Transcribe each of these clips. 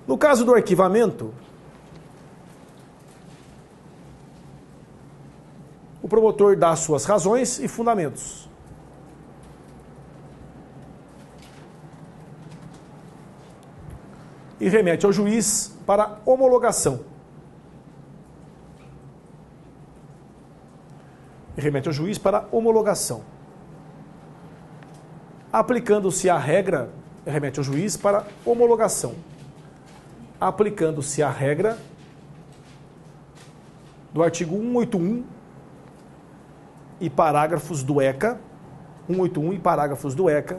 No caso do arquivamento, o promotor dá suas razões e fundamentos. E remete ao juiz para homologação. Aplicando-se a regra, remete ao juiz para homologação. Aplicando-se a regra do artigo 181 e parágrafos do ECA, 181 e parágrafos do ECA,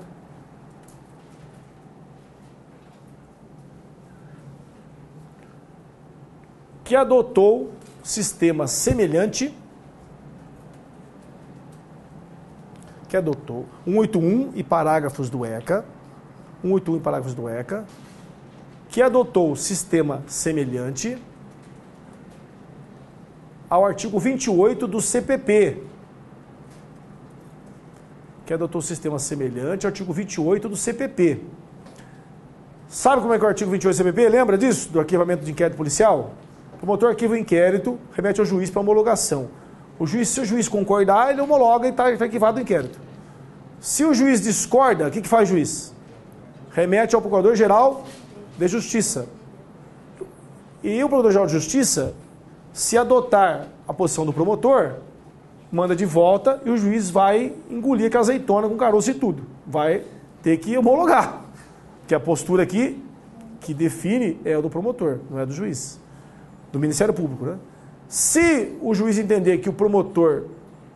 que adotou sistema semelhante, 181 e parágrafos do ECA, que adotou sistema semelhante ao artigo 28 do CPP, Sabe como é que é o artigo 28 do CPP? Lembra disso? Do arquivamento de inquérito policial? O promotor arquiva o inquérito, remete ao juiz para homologação. Se o juiz concordar, ele homologa e está arquivado o inquérito. Se o juiz discorda, o que faz o juiz? Remete ao Procurador-Geral de Justiça. E o Procurador-Geral de Justiça, se adotar a posição do promotor, manda de volta e o juiz vai engolir aquela azeitona com caroço e tudo. Vai ter que homologar. Porque a postura aqui que define é a do promotor, não é do juiz. Do Ministério Público, né? Se o juiz entender que o promotor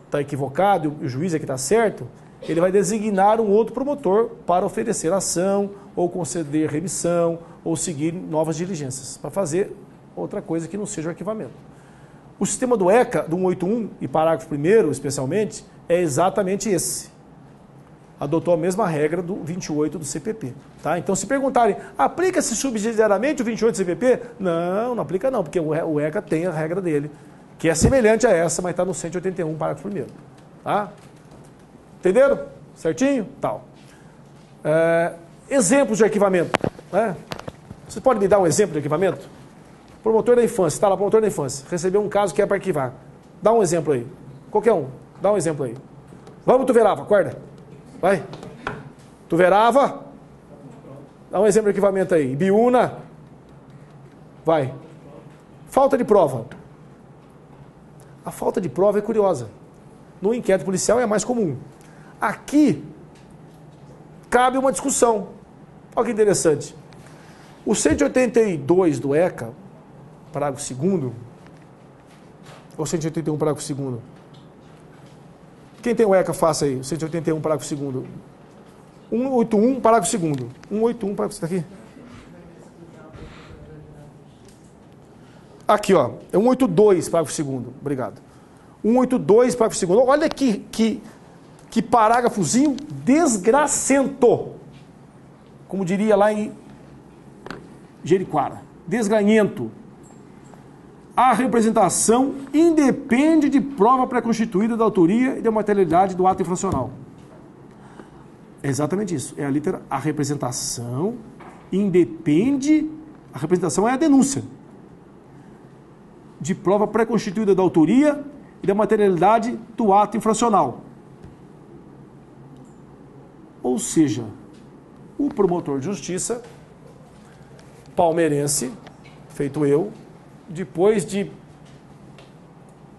está equivocado e o juiz é que está certo, ele vai designar um outro promotor para oferecer ação, ou conceder remissão, ou seguir novas diligências, para fazer outra coisa que não seja o arquivamento. O sistema do ECA, do 181 e parágrafo 1º, especialmente, é exatamente esse. Adotou a mesma regra do 28 do CPP. Tá? Então, se perguntarem, aplica-se subsidiariamente o 28 do CPP? Não aplica não, porque o ECA tem a regra dele, que é semelhante a essa, mas está no 181, parágrafo 1º. Tá? Entenderam? Certinho? Tal. Exemplos de arquivamento. Né? Vocês podem me dar um exemplo de arquivamento? Promotor da infância, está lá, promotor da infância, recebeu um caso que é para arquivar. Dá um exemplo aí. Qualquer um, dá um exemplo aí. Vamos, Tuverava, acorda. Vai. Tuverava. Dá um exemplo de arquivamento aí. Biúna. Vai. Falta de prova. A falta de prova é curiosa. No inquérito policial é mais comum. Aqui, cabe uma discussão. Olha que interessante. O 182 do ECA, parágrafo 2º, ou 181, parágrafo 2º? Quem tem o ECA, faça aí. 181, parágrafo 2º. 181, parágrafo 2º. 181, parágrafo 2º. Está aqui? Aqui, ó. É 182, parágrafo 2º. Obrigado. 182, parágrafo 2º. Olha que parágrafozinho desgracento. Como diria lá em Jericoara. Desgranhento. A representação independe de prova pré-constituída da autoria e da materialidade do ato infracional. É exatamente isso. É a litera. A representação independe. A representação é a denúncia. De prova pré-constituída da autoria e da materialidade do ato infracional. Ou seja, o promotor de justiça palmeirense, feito eu, depois de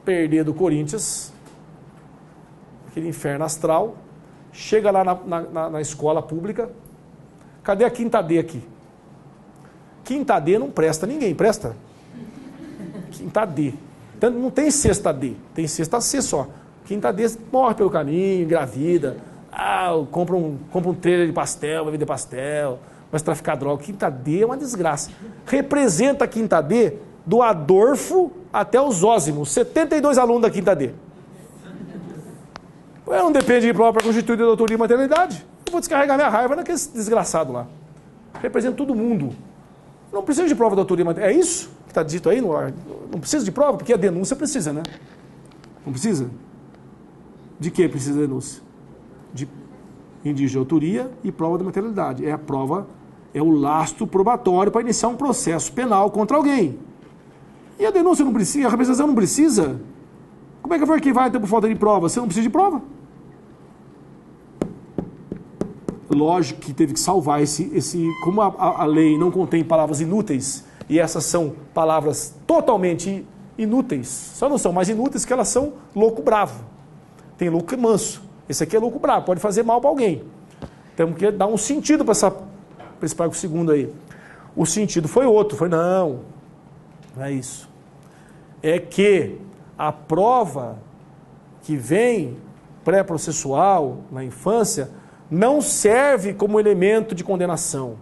perder do Corinthians, aquele inferno astral, chega lá na escola pública, cadê a quinta D aqui? Quinta D não presta, ninguém presta. Quinta D. Então, não tem sexta D, tem sexta C só. Quinta D morre pelo caminho, engravida, compra um trailer de pastel, vai vender pastel, vai traficar droga. Quinta D é uma desgraça. Representa a quinta D do Adolfo até os Zósimos, 72 alunos da quinta D. Não depende de prova para constituir a autoria e materialidade. Eu vou descarregar minha raiva naquele desgraçado lá. Representa todo mundo. Não precisa de prova da autoria e materialidade. É isso que está dito aí, não precisa de prova, porque a denúncia precisa, né? Não precisa? De que precisa denúncia? De indício de autoria e prova da materialidade. É a prova, é o lastro probatório para iniciar um processo penal contra alguém. E a denúncia não precisa, a representação não precisa? Como é que eu vou arquivar então por falta de prova? Você não precisa de prova? Lógico que teve que salvar como a lei não contém palavras inúteis, e essas são palavras totalmente inúteis, só não são mais inúteis que elas são louco bravo. Tem louco manso. Esse aqui é louco bravo, pode fazer mal para alguém. Temos que dar um sentido para esse parágrafo segundo aí. O sentido foi outro, não é isso. É que a prova que vem pré-processual na infância não serve como elemento de condenação.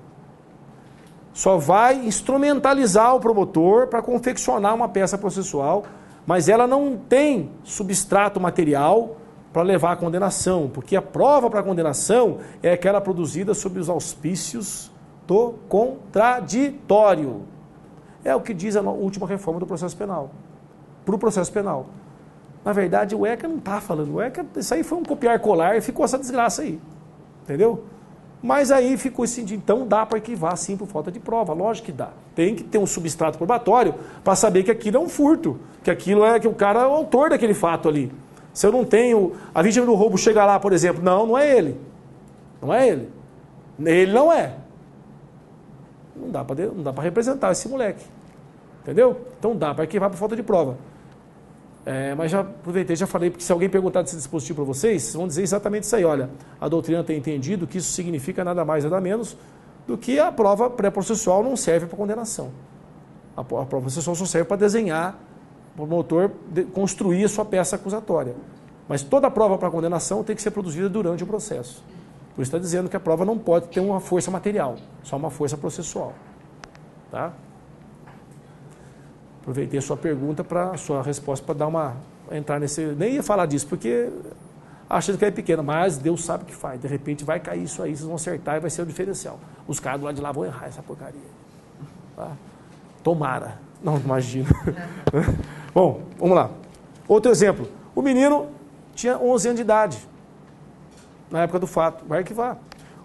Só vai instrumentalizar o promotor para confeccionar uma peça processual, mas ela não tem substrato material para levar à condenação, porque a prova para a condenação é aquela produzida sob os auspícios do contraditório. É o que diz a última reforma do processo penal. Para o processo penal. Na verdade, o ECA não está falando. O ECA, isso aí foi um copiar-colar e ficou essa desgraça aí. Entendeu? Mas aí ficou esse sentido. Então dá para arquivar sim por falta de prova. Lógico que dá. Tem que ter um substrato probatório para saber que aquilo é um furto. Que aquilo é que o cara é o autor daquele fato ali. Se eu não tenho... A vítima do roubo chega lá, por exemplo. Não é ele. Não é ele. Ele não é. Não dá para representar esse moleque. Entendeu? Então dá para arquivar por falta de prova. Mas já aproveitei, já falei, porque se alguém perguntar desse dispositivo para vocês vão dizer exatamente isso aí. Olha, a doutrina tem entendido que isso significa nada mais, nada menos do que a prova pré-processual não serve para condenação. A prova processual só serve para desenhar, para o promotor construir a sua peça acusatória. Mas toda a prova para condenação tem que ser produzida durante o processo. Por isso está dizendo que a prova não pode ter uma força material, só uma força processual. Tá? Aproveitei a sua pergunta para a sua resposta para entrar nesse... Nem ia falar disso, porque achando que é pequeno, mas Deus sabe o que faz. De repente vai cair isso aí, vocês vão acertar e vai ser o diferencial. Os caras do lado de lá vão errar essa porcaria. Tá? Tomara. Não, imagina. Bom, vamos lá. Outro exemplo. O menino tinha 11 anos de idade, na época do fato. Vai arquivar.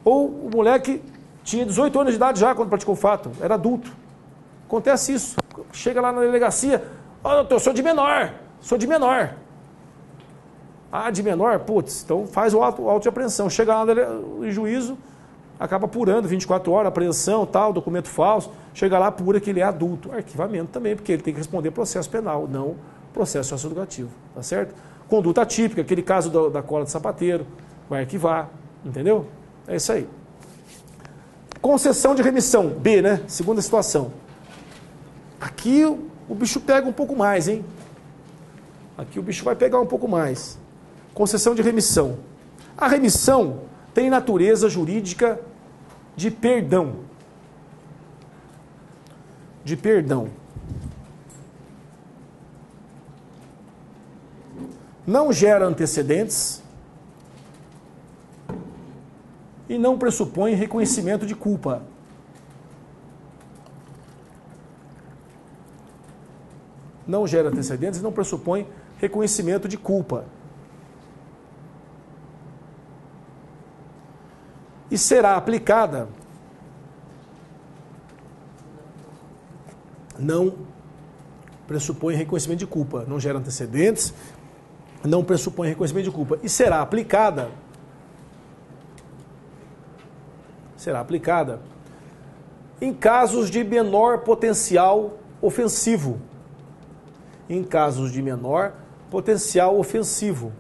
Ou o moleque tinha 18 anos de idade já quando praticou o fato. Era adulto. Acontece isso. Chega lá na delegacia, doutor, eu sou de menor. Ah, de menor? Putz, então faz o auto de apreensão. Chega lá no juízo, acaba apurando, 24 horas, apreensão, tal, documento falso. Chega lá, apura que ele é adulto. Arquivamento também, porque ele tem que responder processo penal, não processo socioeducativo. Tá certo? Conduta atípica, aquele caso da cola de sapateiro, vai arquivar. Entendeu? É isso aí. Concessão de remissão, B, né? Segunda situação. Aqui o bicho pega um pouco mais, hein? Aqui o bicho vai pegar um pouco mais. Concessão de remissão. A remissão tem natureza jurídica de perdão. De perdão. Não gera antecedentes e não pressupõe reconhecimento de culpa. Não gera antecedentes e não pressupõe reconhecimento de culpa. E será aplicada, não pressupõe reconhecimento de culpa, não gera antecedentes, não pressupõe reconhecimento de culpa. E será aplicada em casos de menor potencial ofensivo. Em casos de menor potencial ofensivo.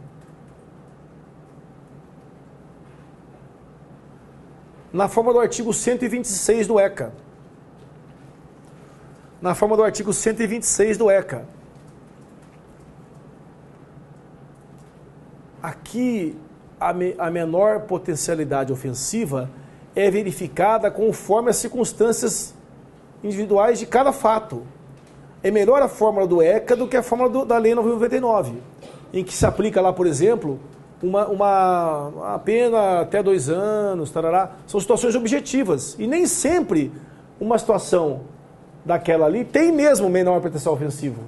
Na forma do artigo 126 do ECA. Na forma do artigo 126 do ECA. Aqui, a menor potencialidade ofensiva é verificada conforme as circunstâncias individuais de cada fato. É melhor a fórmula do ECA do que a fórmula da Lei 9.099, em que se aplica lá, por exemplo, uma pena até 2 anos, tarará. São situações objetivas. E nem sempre uma situação daquela ali, tem mesmo menor potencial ofensivo.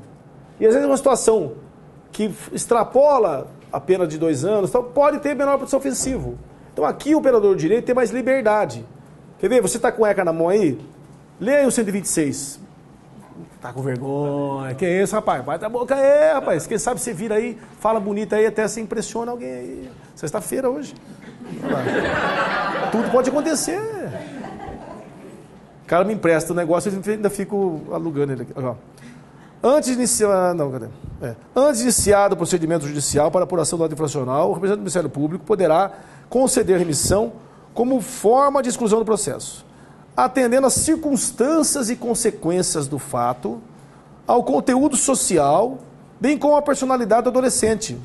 E às vezes uma situação que extrapola a pena de 2 anos, então pode ter menor potencial ofensivo. Então aqui o operador de direito tem mais liberdade. Quer ver? Você está com o ECA na mão aí? Lê aí o 126. Tá com vergonha. Que é isso, rapaz? Vai da boca aí, rapaz. Quem sabe você vira aí, fala bonito aí, até você impressiona alguém aí. Sexta-feira hoje. Tudo pode acontecer. O cara me empresta o negócio e ainda fico alugando ele aqui. Antes de iniciar... Não, cadê? Antes de iniciado o procedimento judicial para apuração do ato infracional, o representante do Ministério Público poderá conceder remissão como forma de exclusão do processo, atendendo às circunstâncias e consequências do fato, ao conteúdo social, bem como à personalidade do adolescente,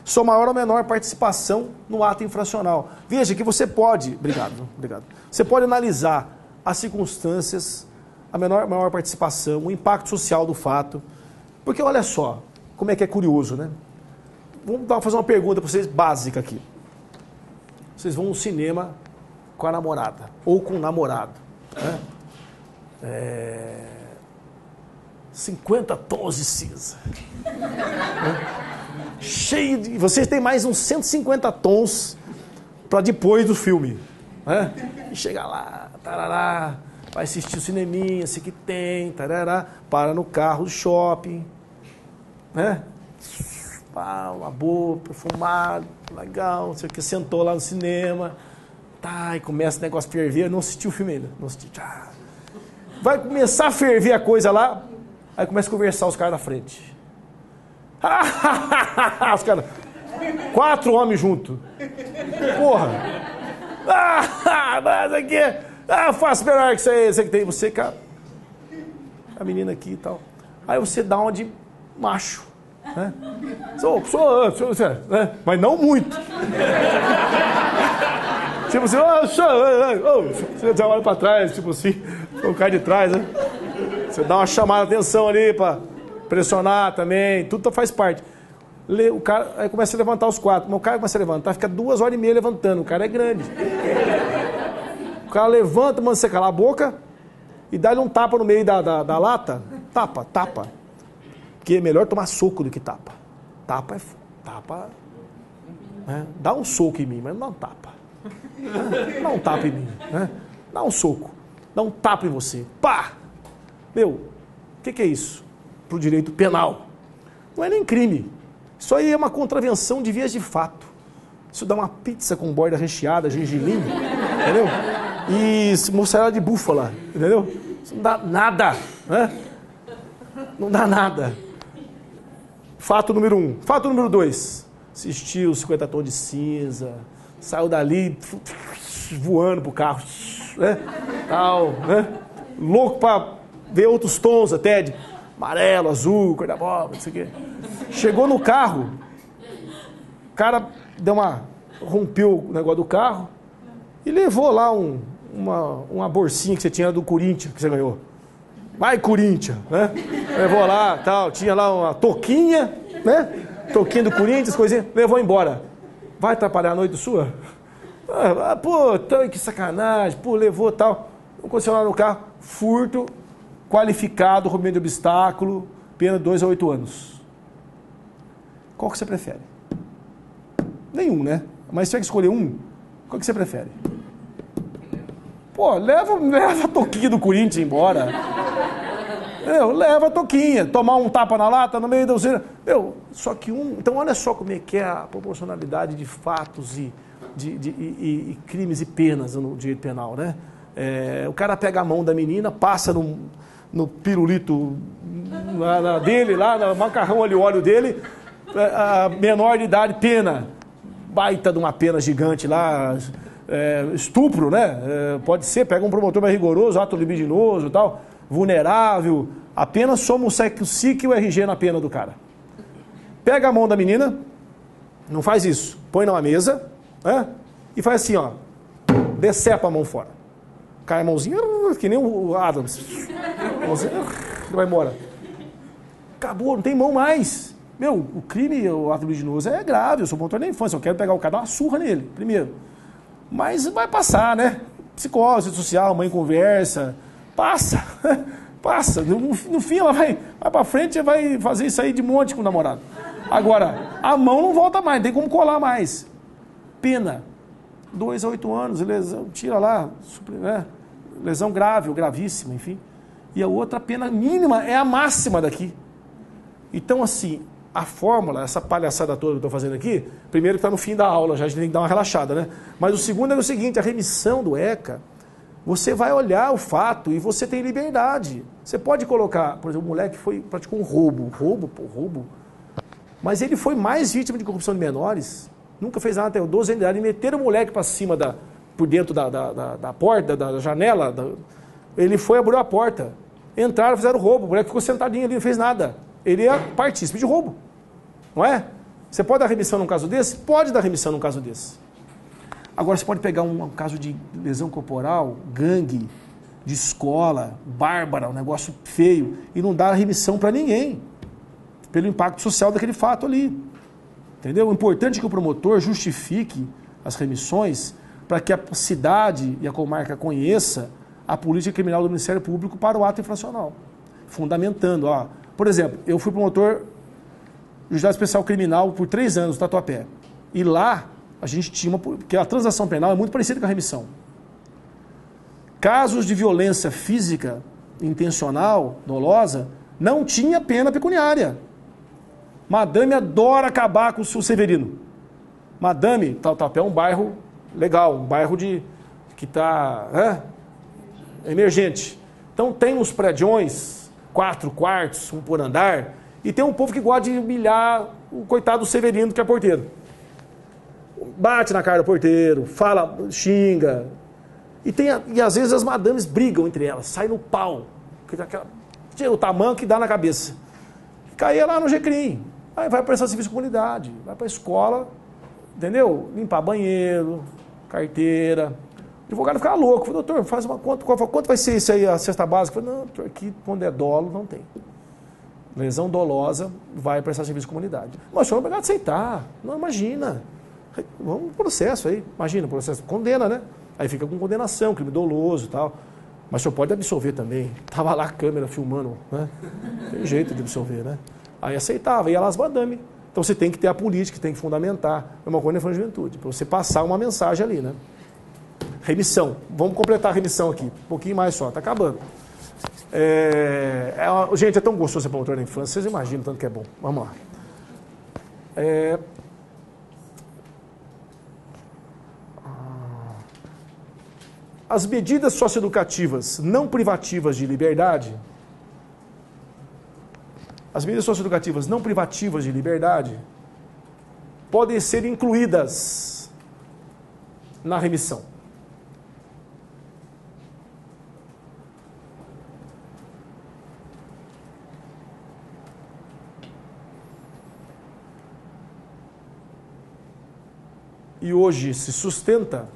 sua maior ou menor participação no ato infracional. Veja que você pode... Obrigado. Você pode analisar as circunstâncias, a maior participação, o impacto social do fato. Porque olha só, como é que é curioso, né? Vamos fazer uma pergunta para vocês básica aqui. Vocês vão no cinema com a namorada, ou com o namorado. Né? 50 tons de cinza. Cheio de... Vocês têm mais uns 150 tons para depois do filme. Né? E chega lá, tarará, vai assistir o cineminha, esse que tem, tarará, para no carro do shopping, né? Uma boa, perfumado, legal, não sei o que, sentou lá no cinema, tá, e começa o negócio a ferver. Eu não assisti o filme ainda, não assisti. Vai começar a ferver a coisa lá, aí começa a conversar os caras da frente. Os caras, 4 homens juntos. Porra. Mas aqui, faço melhor que isso aí, você que tem, você, cara. A menina aqui e tal. Aí você dá uma de macho. Né? Né? Mas não muito. Tipo assim, você já olha pra trás, tipo assim, o cara de trás, né? Você dá uma chamada de atenção ali pra pressionar também, tudo faz parte. O cara aí começa a levantar os 4, mas o cara começa a levantar, fica 2h30 levantando, o cara é grande. O cara levanta, manda você calar a boca e dá-lhe um tapa no meio da lata. Tapa. Porque é melhor tomar soco do que tapa. Tapa. Né? Dá um soco em mim, mas não dá um tapa. Dá um tapa em mim. Né? Dá um soco. Dá um tapa em você. Pá! Meu, o que é isso? Pro direito penal. Não é nem crime. Isso aí é uma contravenção de vias de fato. Isso dá uma pizza com borda recheada, gengilim, entendeu? E mussarela de búfala, entendeu? Isso não dá nada, né? Não dá nada. Fato número 1. Fato número 2. Assistiu 50 tons de cinza, saiu dali voando pro carro, né? Tal, né? Louco pra ver outros tons até, de amarelo, azul, cor da bola, não sei o quê. Chegou no carro, o cara rompeu o negócio do carro e levou lá uma bolsinha que você tinha do Corinthians, que você ganhou. Vai, Corinthians, né? Levou lá, tal, tinha lá uma touquinha, né? Touquinha do Corinthians, coisinha, levou embora. Vai atrapalhar a noite sua? Pô, que sacanagem, pô, levou tal. Vamos continuar no carro, furto, qualificado, rompimento de obstáculo, pena de 2 a 8 anos. Qual que você prefere? Nenhum, né? Mas se tiver que escolher um, qual que você prefere? Pô, leva a touquinha do Corinthians embora. Leva a touquinha. Tomar um tapa na lata no meio da usina. Só que Então, olha só como é que é a proporcionalidade de fatos e crimes e penas no direito penal, né? O cara pega a mão da menina, passa no pirulito dele, lá no macarrão ali, óleo dele, a menor de idade, pena. Baita de uma pena gigante lá, estupro, né? Pode ser, pega um promotor mais rigoroso, ato libidinoso e tal, vulnerável, apenas soma o SIC e o RG na pena do cara. Pega a mão da menina, não faz isso, põe numa mesa, né? E faz assim, ó, decepa a mão fora. Cai a mãozinha, que nem o Adams. Vai embora. Acabou, não tem mão mais. O crime, o ato libidinoso é grave, eu sou promotor da infância, eu quero pegar o cara, dar uma surra nele, primeiro. Mas vai passar, né? Psicose social, mãe conversa, passa. Passa. No fim, ela vai para frente e vai fazer isso aí de monte com o namorado. Agora, a mão não volta mais, não tem como colar mais. Pena. 2 a 8 anos, lesão, tira lá, né? Lesão grave ou gravíssima, enfim. E a outra pena mínima é a máxima daqui. Então, assim, a fórmula, essa palhaçada toda que eu estou fazendo aqui, primeiro que está no fim da aula, já a gente tem que dar uma relaxada, né? Mas o segundo é o seguinte, a remissão do ECA, você vai olhar o fato e você tem liberdade. Você pode colocar, por exemplo, um moleque praticou um roubo, mas ele foi mais vítima de corrupção de menores, nunca fez nada até 12 anos de idade, e meteram o moleque para cima, por dentro da porta, da janela, ele foi, abriu a porta, entraram, fizeram roubo, o moleque ficou sentadinho ali, não fez nada. Ele é partícipe de roubo, não é? Você pode dar remissão num caso desse? Pode dar remissão num caso desse. Agora você pode pegar um caso de lesão corporal, gangue, de escola, bárbara, um negócio feio, e não dar remissão para ninguém, pelo impacto social daquele fato ali. Entendeu? O importante é que o promotor justifique as remissões para que a cidade e a comarca conheça a política criminal do Ministério Público para o ato infracional, fundamentando. Por exemplo, eu fui promotor do Juizado Especial Criminal por 3 anos no Tatuapé. E lá a gente tinha porque a transação penal é muito parecida com a remissão. Casos de violência física intencional, dolosa, não tinha pena pecuniária. Madame adora acabar com o Severino. Madame, Tatuapé é um bairro legal, um bairro que está emergente. Então tem uns prédios, 4 quartos, um por andar, e tem um povo que gosta de humilhar o coitado do Severino, que é porteiro. Bate na cara do porteiro, fala, xinga. E às vezes as madames brigam entre elas, saem no pau. Tira o tamanho que dá na cabeça. Caía lá no Jecrim. Aí vai prestar serviço de comunidade, vai para a escola, entendeu? Limpar banheiro, carteira. O advogado ficava louco. Falei, doutor, faz uma conta. Quanto vai ser isso aí, a cesta básica? Eu falei, não, doutor, aqui quando é dolo, não tem. Lesão dolosa, vai prestar serviço de comunidade. Mas o senhor é obrigado a aceitar. Não, imagina. Vamos pro processo aí. Imagina, o processo condena, né? Aí fica com condenação, crime doloso e tal. Mas o senhor pode absolver também. Tava lá a câmera filmando, né? Tem jeito de absolver, né? Aí aceitava, ia lá as madame. Então você tem que ter a política, tem que fundamentar. É uma coisa na juventude, para você passar uma mensagem ali, né? Remissão. Vamos completar a remissão aqui. Um pouquinho mais só, tá acabando. Gente, é tão gostoso ser promotor na infância, vocês imaginam tanto que é bom. Vamos lá. As medidas socioeducativas não privativas de liberdade, podem ser incluídas na remissão. E hoje se sustenta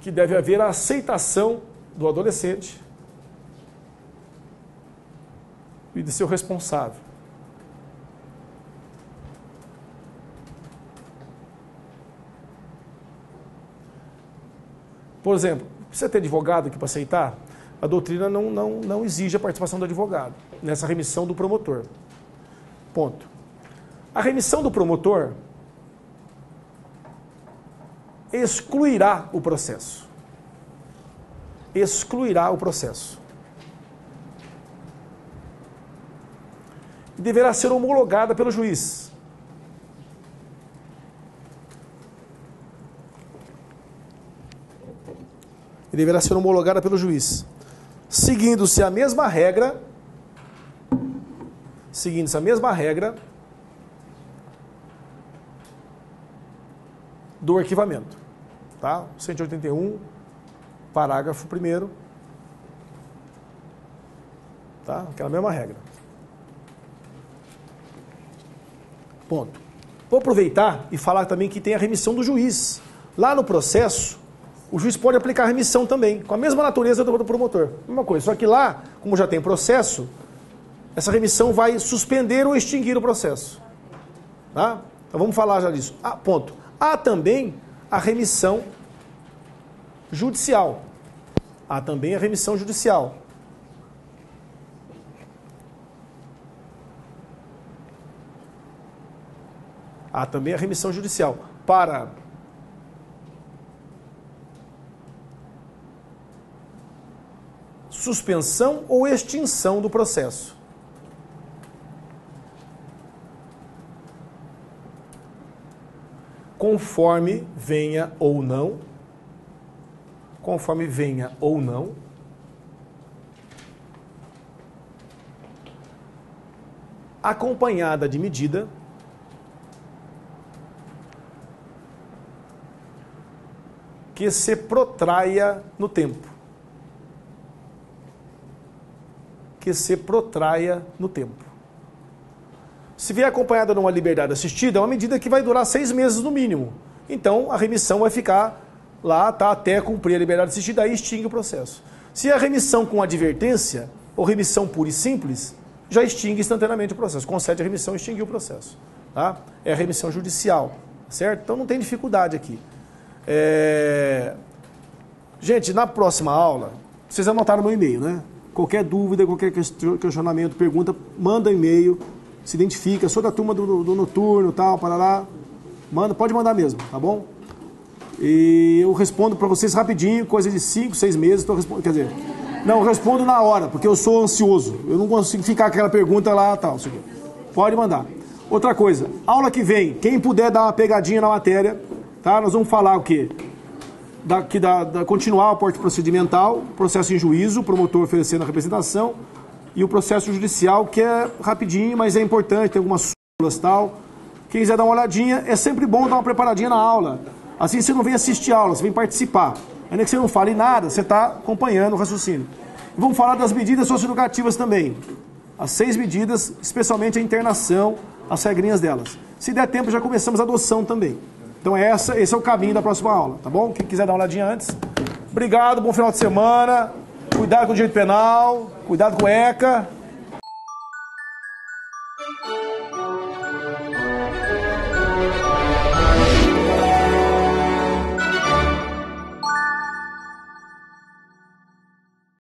que deve haver a aceitação do adolescente e de seu responsável. Por exemplo, precisa ter advogado aqui para aceitar? A doutrina não exige a participação do advogado nessa remissão do promotor. Ponto. A remissão do promotor excluirá o processo. Excluirá o processo. E deverá ser homologada pelo juiz. E deverá ser homologada pelo juiz. Seguindo-se a mesma regra do arquivamento. Tá? 181, parágrafo 1º. Tá? Aquela mesma regra. Ponto. Vou aproveitar e falar também que tem a remissão do juiz. Lá no processo, o juiz pode aplicar a remissão também, com a mesma natureza do promotor. Mesma coisa, só que lá, como já tem processo, essa remissão vai suspender ou extinguir o processo. Tá? Então vamos falar já disso. Ponto. Há também a remissão judicial. Há também a remissão judicial. Há também a remissão judicial para suspensão ou extinção do processo. Conforme venha ou não, acompanhada de medida que se protraia no tempo. Se vier acompanhada de uma liberdade assistida, é uma medida que vai durar 6 meses no mínimo. Então, a remissão vai ficar lá, até cumprir a liberdade assistida, aí extingue o processo. Se é remissão com advertência, ou remissão pura e simples, já extingue instantaneamente o processo. Concede a remissão e extingue o processo. Tá? É a remissão judicial, certo? Então, não tem dificuldade aqui. Gente, na próxima aula, vocês anotaram meu e-mail, né? Qualquer dúvida, qualquer questionamento, pergunta, manda um e-mail, se identifica, sou da turma do noturno, tal, parará, manda, pode mandar mesmo, tá bom? E eu respondo para vocês rapidinho, coisa de 5, 6 meses, quer dizer, não, eu respondo na hora, porque eu sou ansioso, eu não consigo ficar com aquela pergunta lá, tal, pode mandar. Outra coisa, aula que vem, quem puder dar uma pegadinha na matéria, tá? Nós vamos falar o quê? Continuar o porte procedimental, processo em juízo, o promotor oferecendo a representação, e o processo judicial, que é rapidinho, mas é importante, tem algumas súmulas e tal. Quem quiser dar uma olhadinha, é sempre bom dar uma preparadinha na aula. Assim você não vem assistir a aula, você vem participar. Ainda que você não fale nada, você está acompanhando o raciocínio. E vamos falar das medidas socioeducativas também. As 6 medidas, especialmente a internação, as regrinhas delas. Se der tempo, já começamos a adoção também. Então esse é o caminho da próxima aula, tá bom? Quem quiser dar uma olhadinha antes. Obrigado, bom final de semana. Cuidado com o direito penal, cuidado com o ECA.